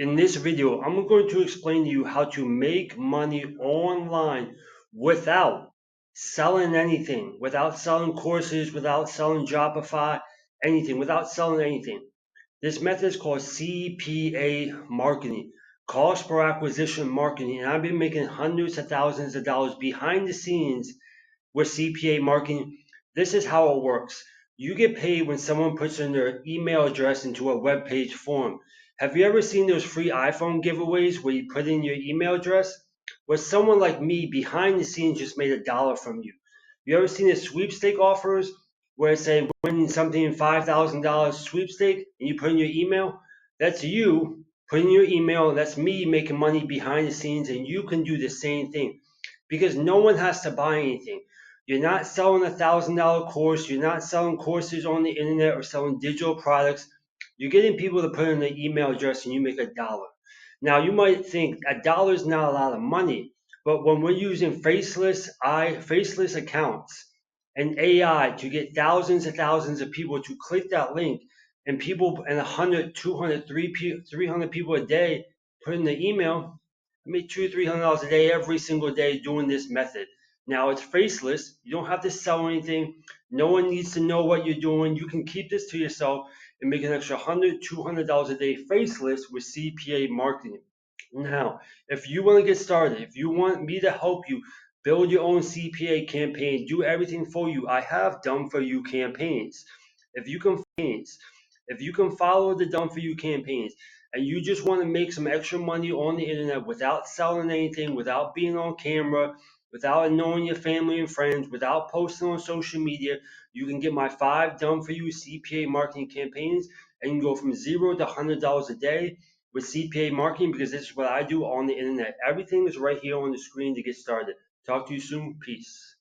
In this video, I'm going to explain to you how to make money online without selling anything, without selling courses, without selling Shopify, anything, without selling anything. This method is called CPA marketing, cost per acquisition marketing, and I've been making hundreds of thousands of dollars behind the scenes with CPA marketing. This is how it works. You get paid when someone puts in their email address into a web page form. Have you ever seen those free iPhone giveaways where you put in your email address? Where someone like me behind the scenes just made $1 from you. You ever seen the sweepstake offers where it say win something $5,000 sweepstake and you put in your email? That's you putting your email. That's me making money behind the scenes, and you can do the same thing because no one has to buy anything. You're not selling $1,000 course. You're not selling courses on the internet or selling digital products. You're getting people to put in their email address and you make $1. Now you might think $1 is not a lot of money, but when we're using faceless accounts and AI to get thousands of people to click that link, and people and 100, 200, 300 people a day put in the email, I make $200, $300 a day every single day doing this method. Now it's faceless. You don't have to sell anything. No one needs to know what you're doing. You can keep this to yourself and make an extra $100, $200 a day faceless with CPA marketing. Now, if you want to get started, if you want me to help you build your own CPA campaign, do everything for you, I have done for you campaigns. If you can follow the done for you campaigns and you just want to make some extra money on the internet without selling anything, without being on camera, without annoying your family and friends, without posting on social media, you can get my 5 done for you CPA marketing campaigns and you can go from zero to $100 a day with CPA marketing, because this is what I do on the internet. Everything is right here on the screen to get started. Talk to you soon. Peace.